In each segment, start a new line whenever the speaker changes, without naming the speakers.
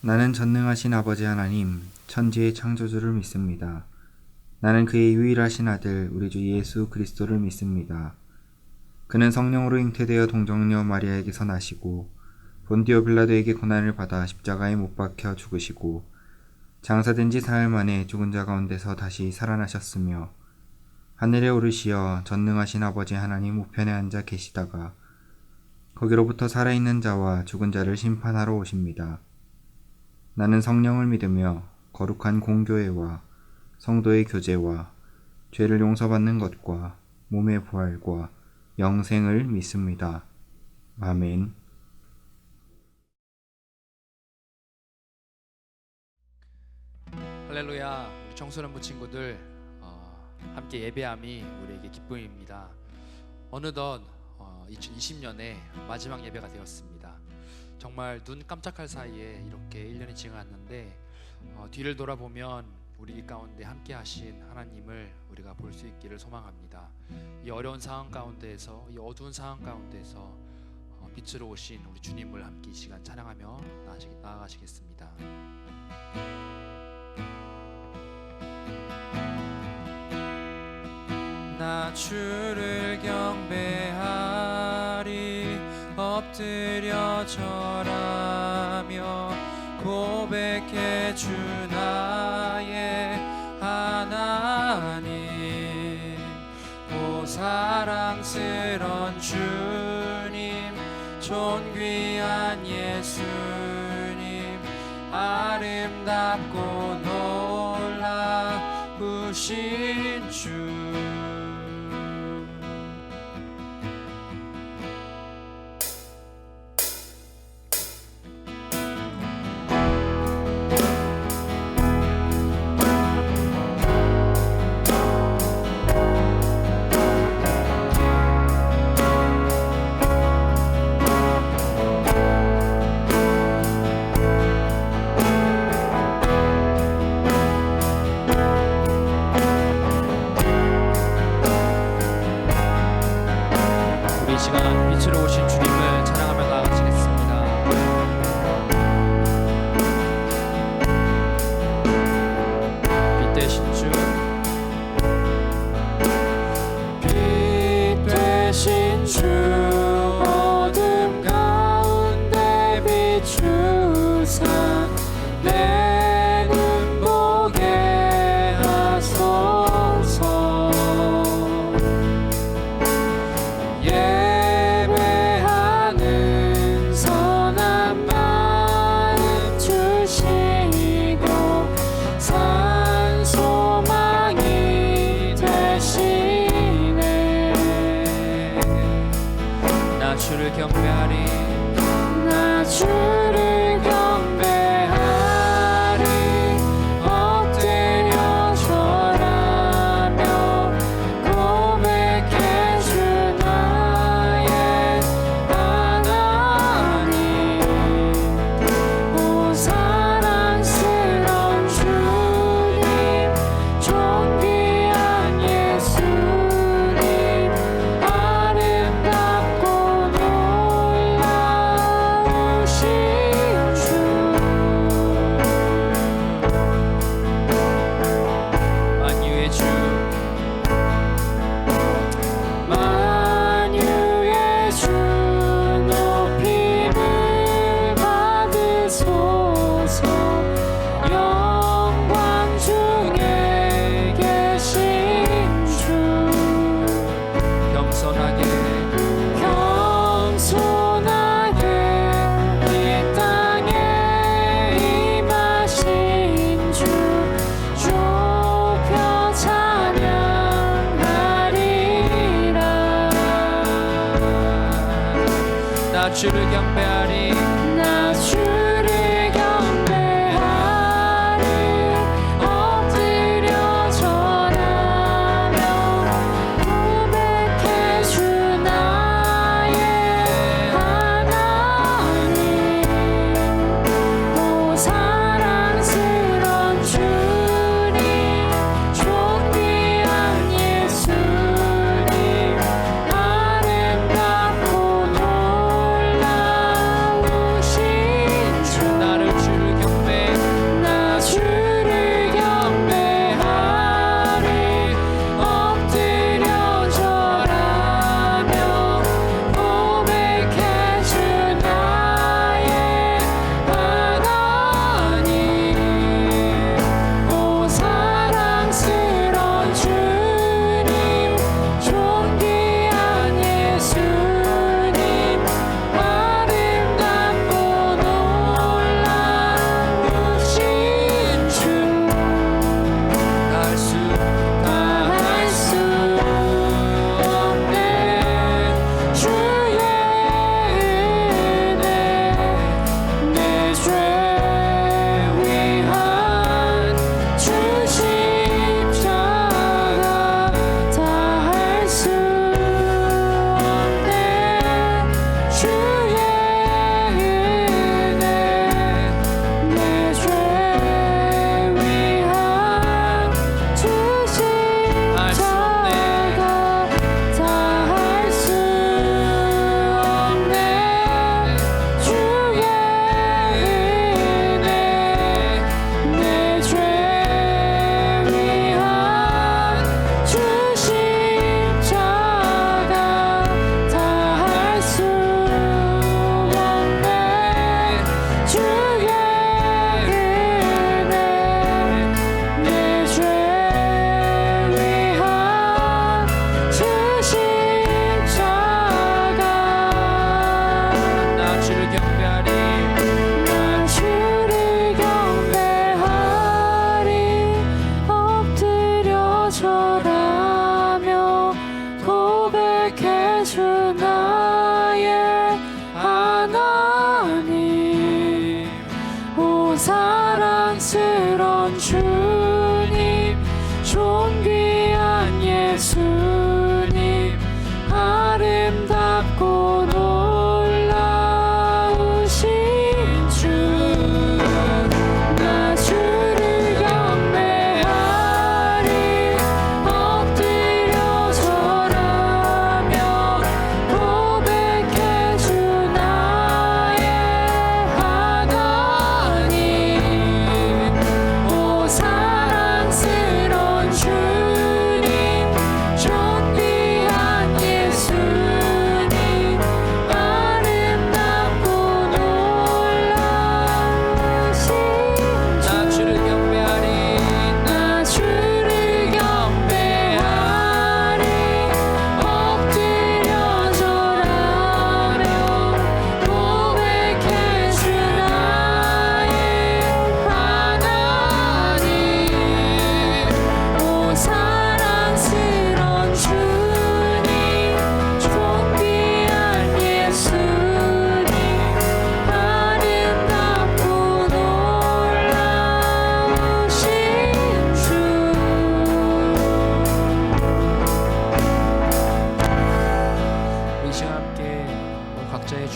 나는 전능하신 아버지 하나님, 천지의 창조주를 믿습니다. 나는 그의 유일하신 아들, 우리 주 예수 그리스도를 믿습니다. 그는 성령으로 잉태되어 동정녀 마리아에게서 나시고 본디오 빌라도에게 고난을 받아 십자가에 못 박혀 죽으시고 장사된 지 사흘 만에 죽은 자 가운데서 다시 살아나셨으며 하늘에 오르시어 전능하신 아버지 하나님 우편에 앉아 계시다가 거기로부터 살아있는 자와 죽은 자를 심판하러 오십니다. 나는 성령을 믿으며 거룩한 공교회와 성도의 교제와 죄를 용서받는 것과 몸의 부활과 영생을 믿습니다. 아멘.
할렐루야. 우리 청소년부 친구들 함께 예배함이 우리에게 기쁨입니다. 어느덧 2020년의 마지막 예배가 되었습니다. 정말 눈 깜짝할 사이에 이렇게 1년이 지나갔는데 뒤를 돌아보면 우리 가운데 함께 하신 하나님을 우리가 볼 수 있기를 소망합니다. 이 어려운 상황 가운데에서, 이 어두운 상황 가운데서 빛으로 오신 우리 주님을 함께 이 시간 찬양하며 나아가시겠습니다. 나 주를 경배하리, 엎드려 절하며 고백해 주 나의 하나님. 오 사랑스런 주님, 존귀한 예수님, 아름답고 놀라우신 주. 빛으로 오신 주님을 찬양하며 나아가시겠습니다. 빛 되신 주, 빛 되신 주, 어둠 가운데 비추사 내 눈 보게 하소서. 주를 경배하리, 나 주를 경배하리, 엎드려 절하며 고백해 주 나의 하나님. 오 사랑스런 주님, 존귀한 예수님, 아름답고 주를 경배하리, 나 주를 경배하리, 엎드려 절하며 고백해 주 나의 하나님. 오 사랑스런 주님, 존귀한 예수님, 아름답고 놀라우신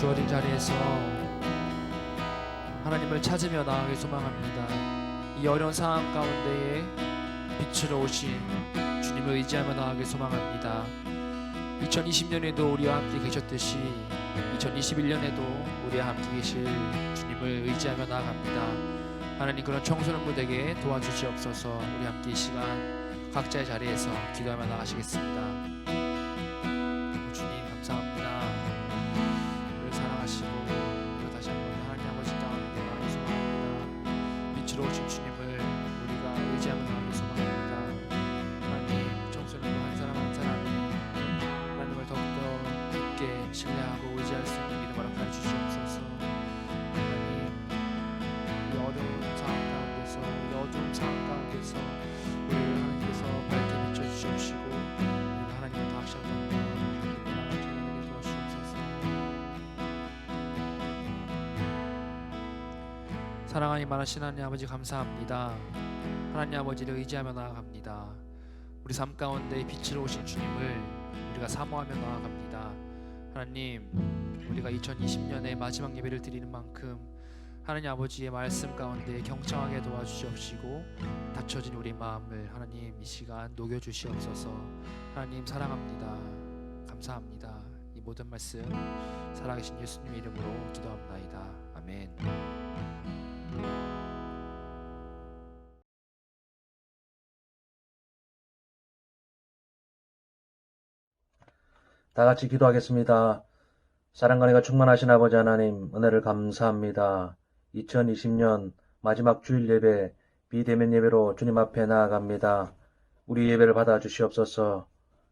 주어진 자리에서 하나님을 찾으며 나아가길 소망합니다. 이 어려운 상황 가운데에 빛으로 오신 주님을 의지하며 나아가길 소망합니다. 2020년에도 우리와 함께 계셨듯이 2021년에도 우리와 함께 계실 주님을 의지하며 나아갑니다. 하나님, 그런 청소년부 되게 도와주시옵소서. 우리 함께 이 시간 각자의 자리에서 기도하며 나가시겠습니다. 주님 감사합니다. 우리를 사랑하시고 우리 다시 한번 하나님 아버지 가운데 나아가기 소망합니다. 빛으로 오신 주님을 우리가 의지하며 나아가기 소망합니다. 하나님, 청소년부 한 사람 한 사람이 하나님을 더욱더 굳게 신뢰하고 의지할 수 있는 믿음 허락하여 주시옵소서. 하나님, 이 어려운 상황 가운데서, 이 어두운 상황 가운데서 우리를 하나님께서 밝게 비춰주시옵시고 우리가 하나님을 더 확신합니다. 나아가게 도와주시옵소서. 사랑하니 많으신 하나님 아버지 감사합니다. 하나님 아버지를 의지하며 나아갑니다. 우리 삶 가운데 빛으로 오신 주님을 우리가 사모하며 나아갑니다. 하나님, 우리가 2020년의 마지막 예배를 드리는 만큼 하나님 아버지의 말씀 가운데 경청하게 도와주시옵시고 닫혀진 우리 마음을 하나님 이 시간 녹여주시옵소서. 하나님 사랑합니다. 감사합니다. 이 모든 말씀 살아계신 예수님의 이름으로 기도합나이다. 아멘.
다 같이 기도하겠습니다. 사랑과 은혜가 충만하신 아버지 하나님, 은혜를 감사합니다. 2020년 마지막 주일 예배, 비대면 예배로 주님 앞에 나아갑니다. 우리 예배를 받아 주시옵소서.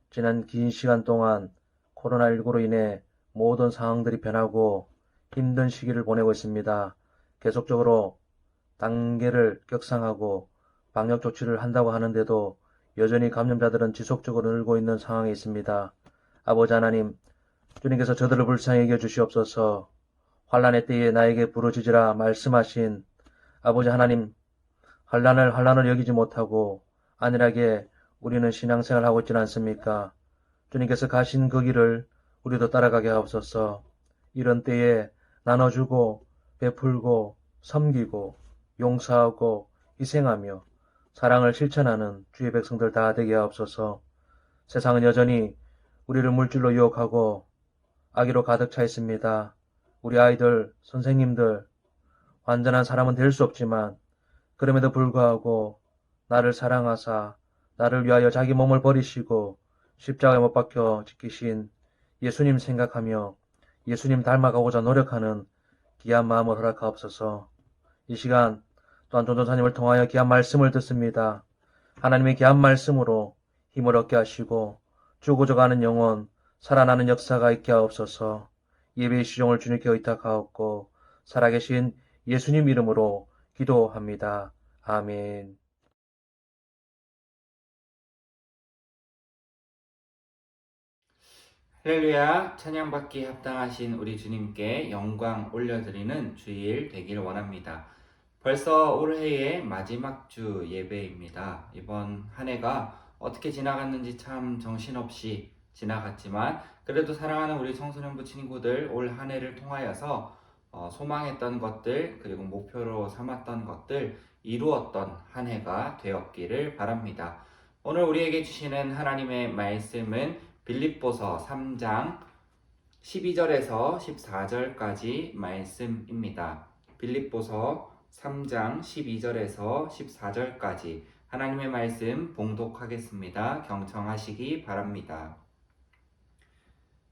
지난 긴 시간 동안 코로나19로 인해 모든 상황들이 변하고 힘든 시기를 보내고 있습니다. 계속적으로 단계를 격상하고 방역 조치를 한다고 하는데도 여전히 감염자들은 지속적으로 늘고 있는 상황에 있습니다. 아버지 하나님, 주님께서 저들을 불쌍히 여겨 주시옵소서. 환난의 때에 나에게 부르짖으라 말씀하신 아버지 하나님, 환난을 여기지 못하고 안일하게 우리는 신앙생활을 하고 있지는 않습니까? 주님께서 가신 그 길을 우리도 따라가게 하옵소서. 이런 때에 나눠주고 베풀고 섬기고 용서하고 희생하며 사랑을 실천하는 주의 백성들 다 되게 하옵소서. 세상은 여전히 우리를 물질로 유혹하고 악의로 가득 차 있습니다. 우리 아이들, 선생님들, 완전한 사람은 될 수 없지만 그럼에도 불구하고 나를 사랑하사 나를 위하여 자기 몸을 버리시고 십자가에 못 박혀 지키신 예수님 생각하며 예수님 닮아가고자 노력하는 귀한 마음을 허락하옵소서. 이 시간 또한 전도사님을 통하여 귀한 말씀을 듣습니다. 하나님의 귀한 말씀으로 힘을 얻게 하시고 죽어져가는 영혼, 살아나는 역사가 있게 하옵소서. 예배의 시종을 주님께 의탁하옵고 살아계신 예수님 이름으로 기도합니다. 아멘.
할렐루야, 찬양받기에 합당하신 우리 주님께 영광 올려드리는 주일 되길 원합니다. 벌써 올해의 마지막 주 예배입니다. 이번 한 해가 어떻게 지나갔는지 참 정신없이 지나갔지만 그래도 사랑하는 우리 청소년부 친구들 올 한 해를 통하여서 소망했던 것들 그리고 목표로 삼았던 것들 이루었던 한 해가 되었기를 바랍니다. 오늘 우리에게 주시는 하나님의 말씀은 빌립보서 3장 12절에서 14절까지 말씀입니다. 빌립보서 3장 12절에서 14절까지 하나님의 말씀 봉독하겠습니다. 경청하시기 바랍니다.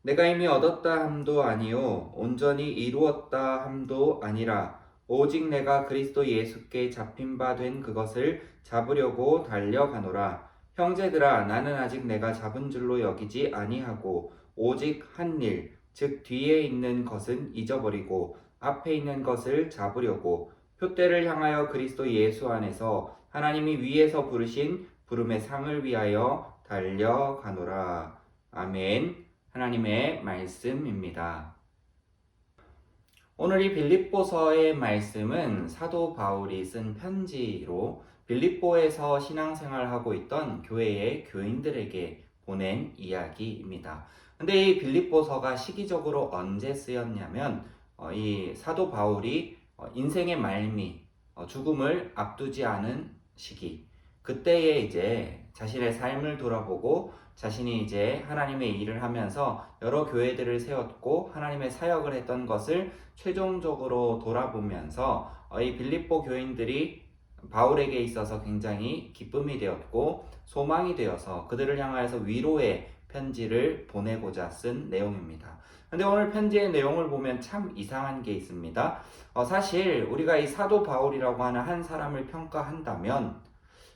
내가 이미 얻었다 함도 아니요 온전히 이루었다 함도 아니라 오직 내가 그리스도 예수께 잡힌 바 된 그것을 잡으려고 달려가노라. 형제들아, 나는 아직 내가 잡은 줄로 여기지 아니하고 오직 한 일, 즉 뒤에 있는 것은 잊어버리고 앞에 있는 것을 잡으려고 표대를 향하여 그리스도 예수 안에서 하나님이 위에서 부르신 부름의 상을 위하여 달려가노라. 아멘. 하나님의 말씀입니다. 오늘 이 빌립보서의 말씀은 사도 바울이 쓴 편지로 빌립보에서 신앙생활하고 있던 교회의 교인들에게 보낸 이야기입니다. 근데 이 빌립보서가 시기적으로 언제 쓰였냐면 이 사도 바울이 인생의 말미, 죽음을 앞두지 않은 시기, 그때에 이제 자신의 삶을 돌아보고 자신이 이제 하나님의 일을 하면서 여러 교회들을 세웠고 하나님의 사역을 했던 것을 최종적으로 돌아보면서 이 빌립보 교인들이 바울에게 있어서 굉장히 기쁨이 되었고 소망이 되어서 그들을 향하여서 위로의 편지를 보내고자 쓴 내용입니다. 근데 오늘 편지의 내용을 보면 참 이상한 게 있습니다. 사실 우리가 이 사도 바울이라고 하는 한 사람을 평가한다면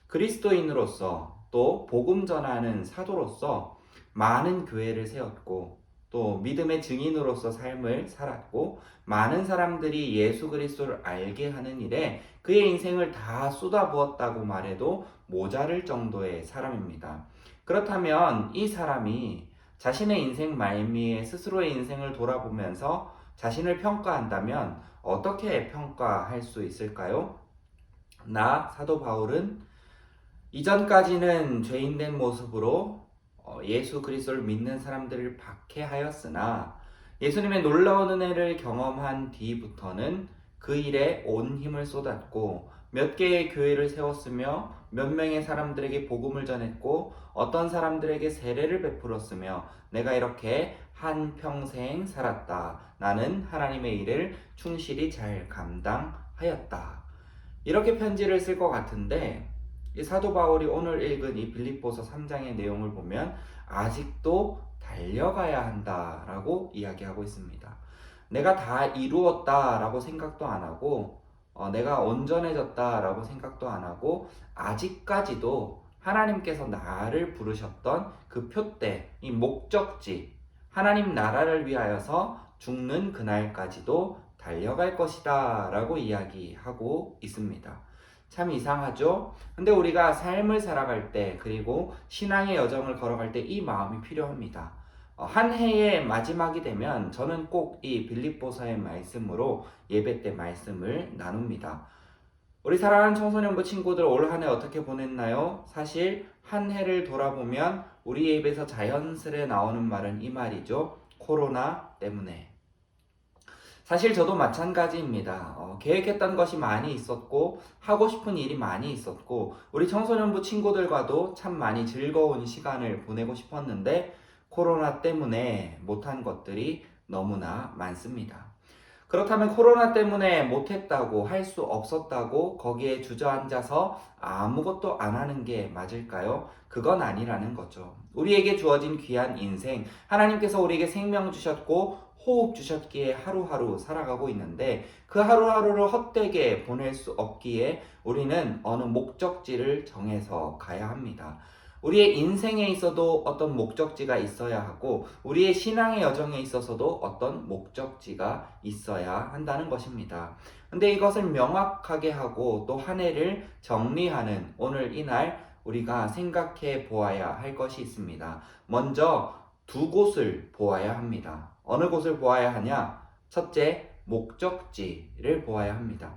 그리스도인으로서 또 복음 전하는 사도로서 많은 교회를 세웠고 또 믿음의 증인으로서 삶을 살았고 많은 사람들이 예수 그리스도를 알게 하는 일에 그의 인생을 다 쏟아부었다고 말해도 모자랄 정도의 사람입니다. 그렇다면 이 사람이 자신의 인생 말미에 스스로의 인생을 돌아보면서 자신을 평가한다면 어떻게 평가할 수 있을까요? 나 사도 바울은 이전까지는 죄인된 모습으로 예수 그리스도를 믿는 사람들을 박해하였으나 예수님의 놀라운 은혜를 경험한 뒤부터는 그 일에 온 힘을 쏟았고 몇 개의 교회를 세웠으며 몇 명의 사람들에게 복음을 전했고 어떤 사람들에게 세례를 베풀었으며 내가 이렇게 한평생 살았다. 나는 하나님의 일을 충실히 잘 감당하였다. 이렇게 편지를 쓸 것 같은데 이 사도 바울이 오늘 읽은 이 빌립보서 3장의 내용을 보면 아직도 달려가야 한다라고 이야기하고 있습니다. 내가 다 이루었다라고 생각도 안 하고 내가 온전해졌다라고 생각도 안 하고 아직까지도 하나님께서 나를 부르셨던 그 표대, 이 목적지, 하나님 나라를 위하여서 죽는 그날까지도 달려갈 것이다 라고 이야기하고 있습니다. 참 이상하죠? 근데 우리가 삶을 살아갈 때 그리고 신앙의 여정을 걸어갈 때 이 마음이 필요합니다. 한 해의 마지막이 되면 저는 꼭 이 빌립보서의 말씀으로 예배 때 말씀을 나눕니다. 우리 사랑하는 청소년부 친구들 올 한 해 어떻게 보냈나요? 사실 한 해를 돌아보면 우리 입에서 자연스레 나오는 말은 이 말이죠. 코로나 때문에. 사실 저도 마찬가지입니다. 계획했던 것이 많이 있었고 하고 싶은 일이 많이 있었고 우리 청소년부 친구들과도 참 많이 즐거운 시간을 보내고 싶었는데 코로나 때문에 못한 것들이 너무나 많습니다. 그렇다면 코로나 때문에 못했다고 할 수 없었다고 거기에 주저앉아서 아무것도 안 하는 게 맞을까요? 그건 아니라는 거죠. 우리에게 주어진 귀한 인생, 하나님께서 우리에게 생명 주셨고 호흡 주셨기에 하루하루 살아가고 있는데 그 하루하루를 헛되게 보낼 수 없기에 우리는 어느 목적지를 정해서 가야 합니다. 우리의 인생에 있어도 어떤 목적지가 있어야 하고 우리의 신앙의 여정에 있어서도 어떤 목적지가 있어야 한다는 것입니다. 근데 이것을 명확하게 하고 또 한 해를 정리하는 오늘 이날 우리가 생각해 보아야 할 것이 있습니다. 먼저 두 곳을 보아야 합니다. 어느 곳을 보아야 하냐? 첫째, 목적지를 보아야 합니다.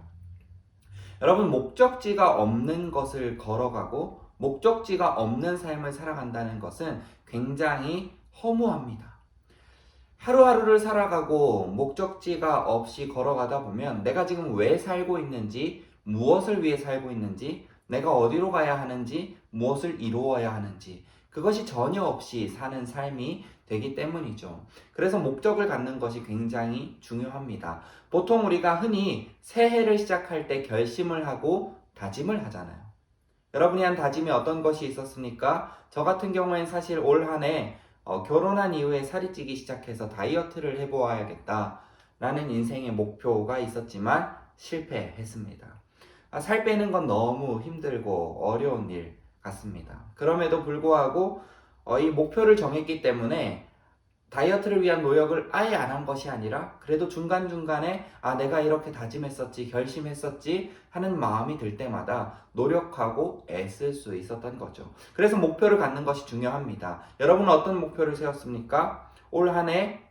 여러분, 목적지가 없는 것을 걸어가고 목적지가 없는 삶을 살아간다는 것은 굉장히 허무합니다. 하루하루를 살아가고 목적지가 없이 걸어가다 보면 내가 지금 왜 살고 있는지, 무엇을 위해 살고 있는지, 내가 어디로 가야 하는지, 무엇을 이루어야 하는지 그것이 전혀 없이 사는 삶이 되기 때문이죠. 그래서 목적을 갖는 것이 굉장히 중요합니다. 보통 우리가 흔히 새해를 시작할 때 결심을 하고 다짐을 하잖아요. 여러분이 한 다짐이 어떤 것이 있었습니까? 저 같은 경우엔 사실 올 한 해 결혼한 이후에 살이 찌기 시작해서 다이어트를 해보아야겠다 라는 인생의 목표가 있었지만 실패했습니다. 살 빼는 건 너무 힘들고 어려운 일 같습니다. 그럼에도 불구하고 이 목표를 정했기 때문에 다이어트를 위한 노력을 아예 안 한 것이 아니라 그래도 중간중간에 내가 이렇게 다짐했었지, 결심했었지 하는 마음이 들 때마다 노력하고 애쓸 수 있었던 거죠. 그래서 목표를 갖는 것이 중요합니다. 여러분은 어떤 목표를 세웠습니까? 올 한 해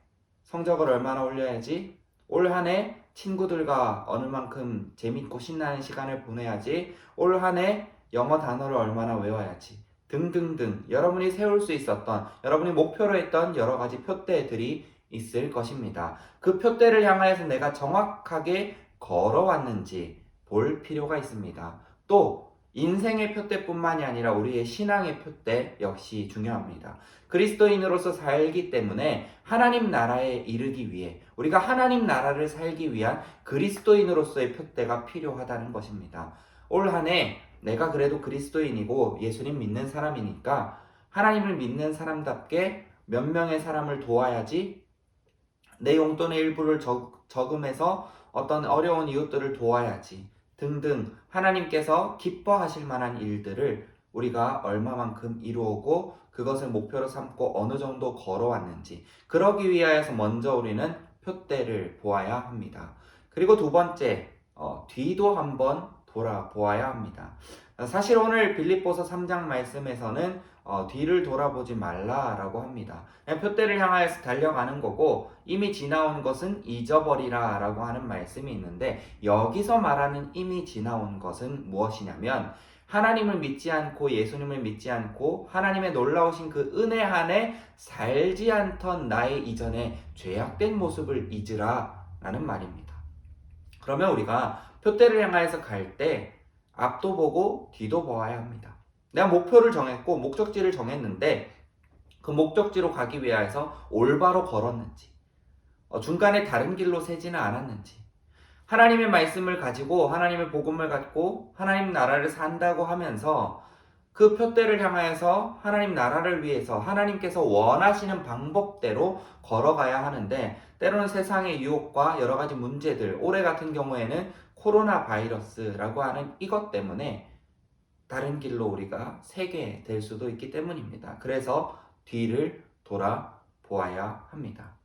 성적을 얼마나 올려야지? 올 한 해 친구들과 어느 만큼 재밌고 신나는 시간을 보내야지? 올 한 해 영어 단어를 얼마나 외워야지? 등등등 여러분이 세울 수 있었던, 여러분이 목표로 했던 여러 가지 표대들이 있을 것입니다. 그 표대를 향하여서 내가 정확하게 걸어왔는지 볼 필요가 있습니다. 또 인생의 표대뿐만이 아니라 우리의 신앙의 표대 역시 중요합니다. 그리스도인으로서 살기 때문에 하나님 나라에 이르기 위해, 우리가 하나님 나라를 살기 위한 그리스도인으로서의 표대가 필요하다는 것입니다. 올 한 해 내가 그래도 그리스도인이고 예수님 믿는 사람이니까 하나님을 믿는 사람답게 몇 명의 사람을 도와야지, 내 용돈의 일부를 저금해서 어떤 어려운 이웃들을 도와야지 등등 하나님께서 기뻐하실 만한 일들을 우리가 얼마만큼 이루어오고 그것을 목표로 삼고 어느 정도 걸어왔는지, 그러기 위하여서 먼저 우리는 표대를 보아야 합니다. 그리고 두 번째, 뒤도 한번 돌아보아야 합니다. 사실 오늘 빌립보서 3장 말씀에서는 뒤를 돌아보지 말라라고 합니다. 표대를 향하여서 달려가는 거고 이미 지나온 것은 잊어버리라 라고 하는 말씀이 있는데, 여기서 말하는 이미 지나온 것은 무엇이냐면 하나님을 믿지 않고 예수님을 믿지 않고 하나님의 놀라우신 그 은혜 안에 살지 않던 나의 이전에 죄악된 모습을 잊으라 라는 말입니다. 그러면 우리가 표대를 향하여서 갈 때 앞도 보고 뒤도 보아야 합니다. 내가 목표를 정했고 목적지를 정했는데 그 목적지로 가기 위해서 올바로 걸었는지, 중간에 다른 길로 새지는 않았는지, 하나님의 말씀을 가지고 하나님의 복음을 갖고 하나님 나라를 산다고 하면서 그 표대를 향하여서 하나님 나라를 위해서 하나님께서 원하시는 방법대로 걸어가야 하는데, 때로는 세상의 유혹과 여러 가지 문제들, 올해 같은 경우에는 코로나 바이러스라고 하는 이것 때문에 다른 길로 우리가 새게 될 수도 있기 때문입니다. 그래서 뒤를 돌아보아야 합니다.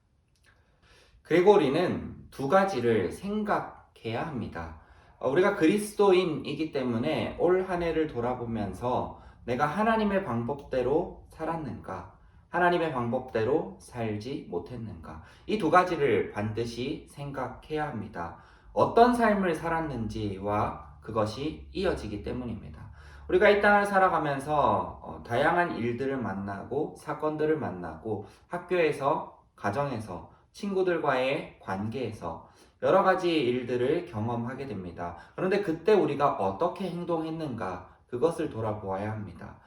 그리고 우리는 두 가지를 생각해야 합니다. 우리가 그리스도인이기 때문에 올 한 해를 돌아보면서 내가 하나님의 방법대로 살았는가, 하나님의 방법대로 살지 못했는가, 이 두 가지를 반드시 생각해야 합니다. 어떤 삶을 살았는지와 그것이 이어지기 때문입니다. 우리가 이 땅을 살아가면서 다양한 일들을 만나고 사건들을 만나고 학교에서, 가정에서, 친구들과의 관계에서 여러 가지 일들을 경험하게 됩니다. 그런데 그때 우리가 어떻게 행동했는가, 그것을 돌아보아야 합니다.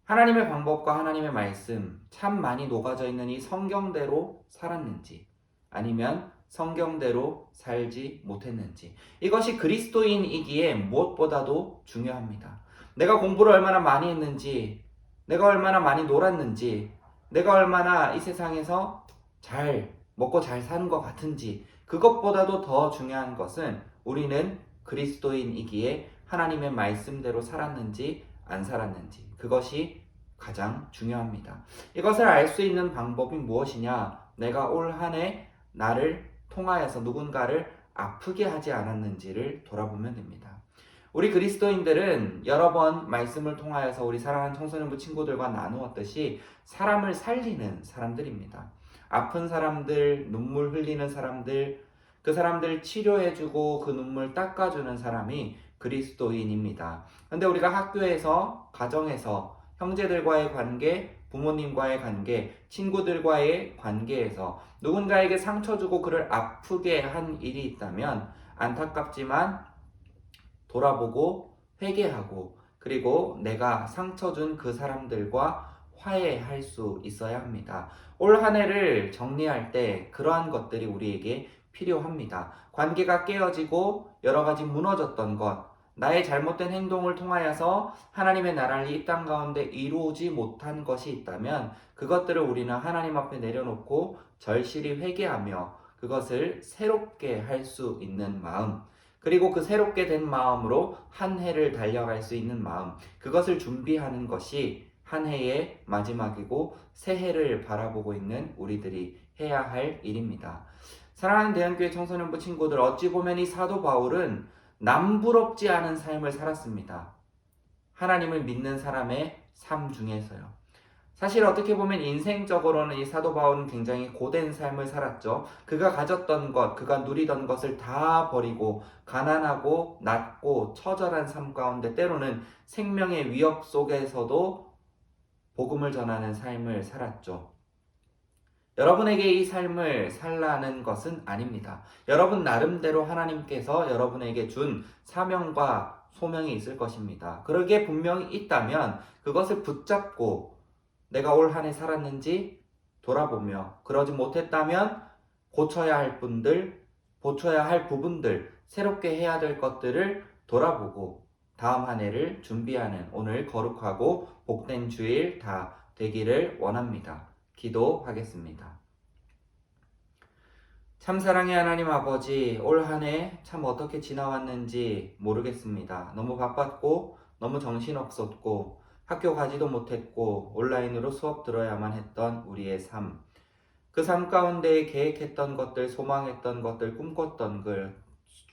하나님의 방법과 하나님의 말씀 참 많이 녹아져 있는 이 성경대로 살았는지, 아니면 성경대로 살지 못했는지, 이것이 그리스도인이기에 무엇보다도 중요합니다. 내가 공부를 얼마나 많이 했는지, 내가 얼마나 많이 놀았는지, 내가 얼마나 이 세상에서 잘 먹고 잘 사는 것 같은지, 그것보다도 더 중요한 것은 우리는 그리스도인이기에 하나님의 말씀대로 살았는지 안 살았는지, 그것이 가장 중요합니다. 이것을 알 수 있는 방법이 무엇이냐? 내가 올 한 해 나를 통하여서 누군가를 아프게 하지 않았는지를 돌아보면 됩니다. 우리 그리스도인들은 여러 번 말씀을 통하여서 우리 사랑하는 청소년부 친구들과 나누었듯이 사람을 살리는 사람들입니다. 아픈 사람들, 눈물 흘리는 사람들, 그 사람들 치료해주고 그 눈물 닦아주는 사람이 그리스도인입니다. 그런데 우리가 학교에서, 가정에서, 형제들과의 관계, 부모님과의 관계, 친구들과의 관계에서 누군가에게 상처 주고 그를 아프게 한 일이 있다면 안타깝지만 돌아보고 회개하고, 그리고 내가 상처 준 그 사람들과 화해할 수 있어야 합니다. 올 한 해를 정리할 때 그러한 것들이 우리에게 필요합니다. 관계가 깨어지고 여러 가지 무너졌던 것, 나의 잘못된 행동을 통하여서 하나님의 나라를 이 땅 가운데 이루지 못한 것이 있다면 그것들을 우리는 하나님 앞에 내려놓고 절실히 회개하며 그것을 새롭게 할 수 있는 마음, 그리고 그 새롭게 된 마음으로 한 해를 달려갈 수 있는 마음, 그것을 준비하는 것이 한 해의 마지막이고 새해를 바라보고 있는 우리들이 해야 할 일입니다. 사랑하는 대한교회 청소년부 친구들, 어찌 보면 이 사도 바울은 남부럽지 않은 삶을 살았습니다. 하나님을 믿는 사람의 삶 중에서요. 사실 어떻게 보면 인생적으로는 이 사도 바울은 굉장히 고된 삶을 살았죠. 그가 가졌던 것, 그가 누리던 것을 다 버리고 가난하고 낮고 처절한 삶 가운데 때로는 생명의 위협 속에서도 복음을 전하는 삶을 살았죠. 여러분에게 이 삶을 살라는 것은 아닙니다. 여러분 나름대로 하나님께서 여러분에게 준 사명과 소명이 있을 것입니다. 그러기에 분명히 있다면 그것을 붙잡고 내가 올 한 해 살았는지 돌아보며, 그러지 못했다면 고쳐야 할 고쳐야 할 부분들, 새롭게 해야 될 것들을 돌아보고 다음 한 해를 준비하는 오늘 거룩하고 복된 주일 다 되기를 원합니다. 기도하겠습니다. 참 사랑의 하나님 아버지, 올 한 해 참 어떻게 지나왔는지 모르겠습니다. 너무 바빴고 너무 정신없었고 학교 가지도 못했고 온라인으로 수업 들어야만 했던 우리의 삶, 그 삶 가운데 계획했던 것들, 소망했던 것들,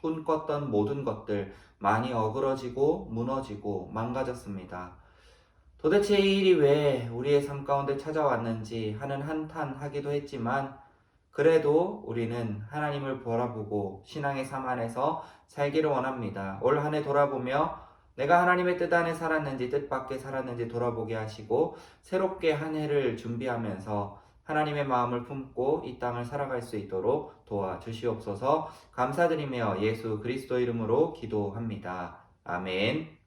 꿈꿨던 모든 것들 많이 어그러지고 무너지고 망가졌습니다. 도대체 이 일이 왜 우리의 삶 가운데 찾아왔는지 하는 한탄하기도 했지만, 그래도 우리는 하나님을 바라보고 신앙의 삶 안에서 살기를 원합니다. 올 한 해 돌아보며 내가 하나님의 뜻 안에 살았는지 뜻 밖에 살았는지 돌아보게 하시고 새롭게 한 해를 준비하면서 하나님의 마음을 품고 이 땅을 살아갈 수 있도록 도와주시옵소서. 감사드리며 예수 그리스도 이름으로 기도합니다. 아멘.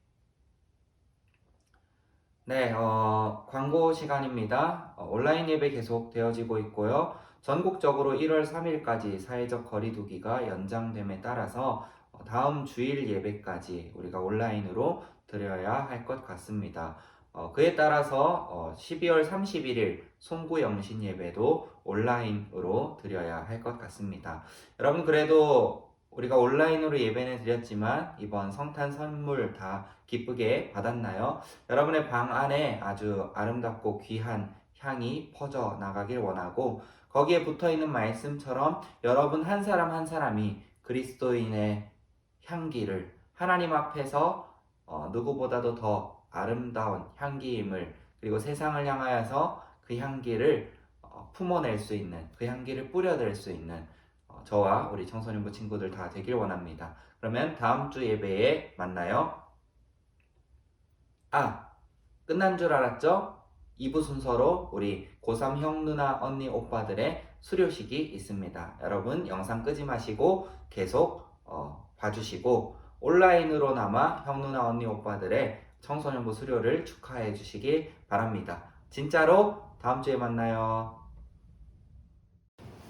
네, 광고 시간입니다. 온라인 예배 계속 되어지고 있고요. 전국적으로 1월 3일까지 사회적 거리두기가 연장됨에 따라서 다음 주일 예배까지 우리가 온라인으로 드려야 할 것 같습니다. 그에 따라서 12월 31일 송구영신 예배도 온라인으로 드려야 할 것 같습니다. 여러분, 그래도 우리가 온라인으로 예배는 드렸지만 이번 성탄 선물 다 기쁘게 받았나요? 여러분의 방 안에 아주 아름답고 귀한 향이 퍼져 나가길 원하고, 거기에 붙어있는 말씀처럼 여러분 한 사람 한 사람이 그리스도인의 향기를 하나님 앞에서 누구보다도 더 아름다운 향기임을, 그리고 세상을 향하여서 그 향기를 품어낼 수 있는, 그 향기를 뿌려댈 수 있는 저와 우리 청소년부 친구들 다 되길 원합니다. 그러면 다음 주 예배에 만나요. 끝난 줄 알았죠? 2부 순서로 우리 고3 형, 누나, 언니, 오빠들의 수료식이 있습니다. 여러분 영상 끄지 마시고 계속 봐주시고, 온라인으로나마 형, 누나, 언니, 오빠들의 청소년부 수료를 축하해 주시기 바랍니다. 진짜로 다음 주에 만나요.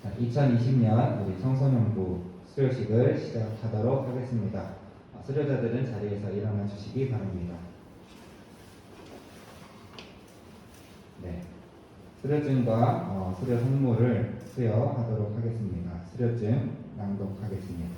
2020년 우리 청소년부 수료식을 시작하도록 하겠습니다. 수료자들은 자리에서 일어나 주시기 바랍니다. 네, 수료증과 수료 선물을 수여하도록 하겠습니다. 수료증 낭독하겠습니다.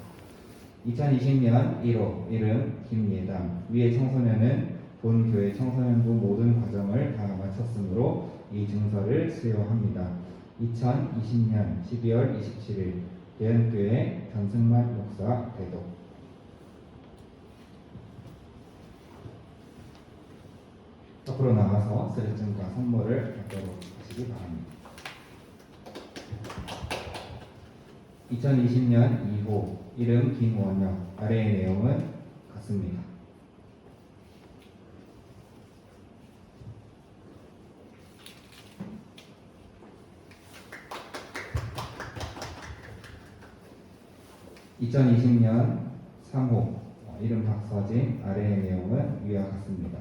2020년 1호 이름 김예담, 위의 청소년은 본교회 청소년부 모든 과정을 다 마쳤으므로 이 증서를 수여합니다. 2020년 12월 27일 대연교회 전승만 목사 대독. 앞으로 나와서 수료증과 선물을 받도록 하시기 바랍니다. 2020년 2호 이름 김원영, 아래의 내용은 같습니다. (2020년 3호) 이름 박서진, 아래의 내용은 위와 같습니다.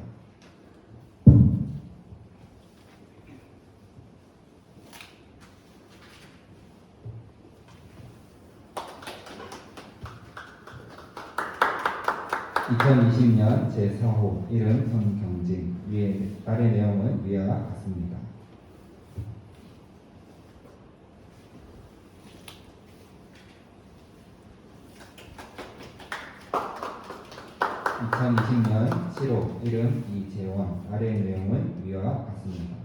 (2020년) 제4호 이름 손경진, 아래 내용은 위와 같습니다. 2020년 7호 이름 이재원, 아래 내용은 위와 같습니다.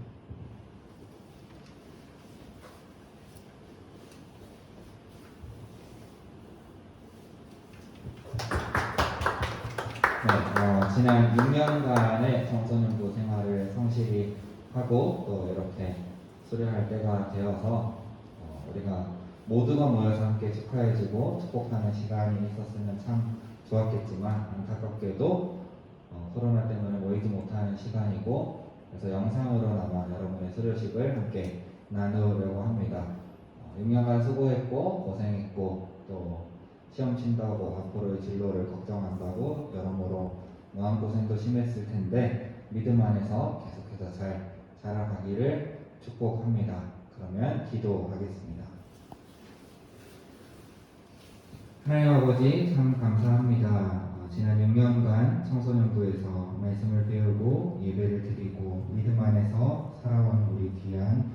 6년간의 청소년부 생활을 성실히 하고 또 이렇게 수료할 때가 되어서 우리가 모두가 모여서 함께 축하해주고 축복하는 시간이 있었으면 참 좋았겠지만, 안타깝게도 코로나 때문에 모이지 못하는 시간이고 그래서 영상으로나마 여러분의 수료식을 함께 나누려고 합니다. 6년간 수고했고 고생했고 또 시험 친다고 앞으로의 진로를 걱정한다고 여러모로 마음고생도 심했을 텐데 믿음 안에서 계속해서 잘 자라가기를 축복합니다. 그러면 기도하겠습니다. 하나님 아버지 참 감사합니다. 지난 6년간 청소년부에서 말씀을 배우고 예배를 드리고 믿음 안에서 살아온 우리 귀한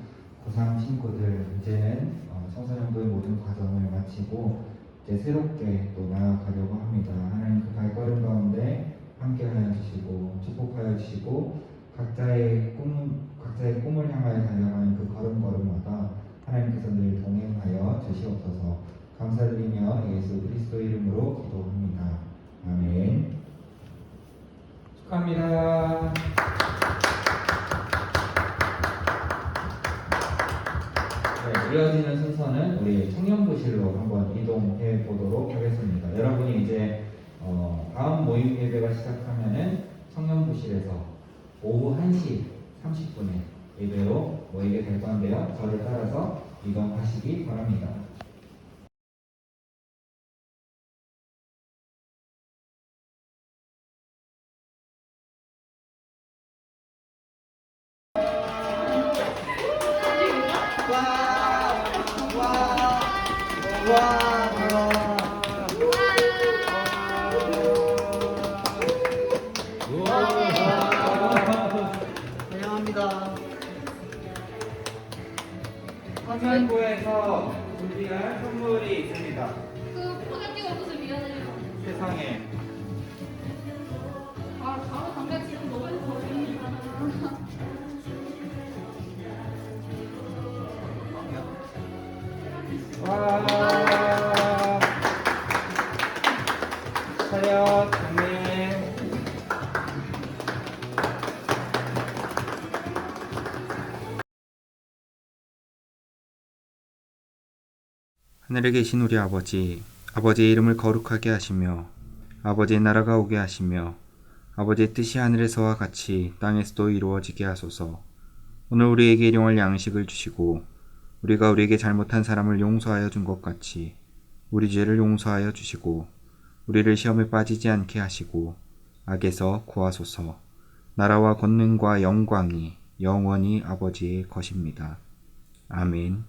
고3 친구들 이제는 청소년부의 모든 과정을 마치고 이제 새롭게 또 나아가려고 합니다. 하나님 그 발걸음 가운데 함께하여 주시고 축복하여 주시고 각자의 꿈을 향하여 달려가는 그 걸음걸음마다 하나님께서 늘 동행하여 주시옵소서. 감사드리며 예수 그리스도 이름으로 기도합니다. 아멘. 축하합니다. 네, 이어지는 순서는 우리 청년부실로 한번 이동해 보도록 하겠습니다. 여러분이 이제 다음 모임 예배가 시작하면은 청년부실에서 오후 1시 30분에 예배로 모이게 될 건데요. 저를 따라서 이동하시기 바랍니다.
환영합니다.
청년부에서 준비한 선물이 있습니다.
그 포장지가 없어서 미안해요.
세상에.
바로 당장 지금 너무 버리니까.
와. 차렷 장례. 하늘에 계신 우리 아버지, 아버지의 이름을 거룩하게 하시며 아버지의 나라가 오게 하시며 아버지의 뜻이 하늘에서와 같이 땅에서도 이루어지게 하소서. 오늘 우리에게 일용할 양식을 주시고 우리가 우리에게 잘못한 사람을 용서하여 준 것 같이 우리 죄를 용서하여 주시고 우리를 시험에 빠지지 않게 하시고 악에서 구하소서. 나라와 권능과 영광이 영원히 아버지의 것입니다. 아멘.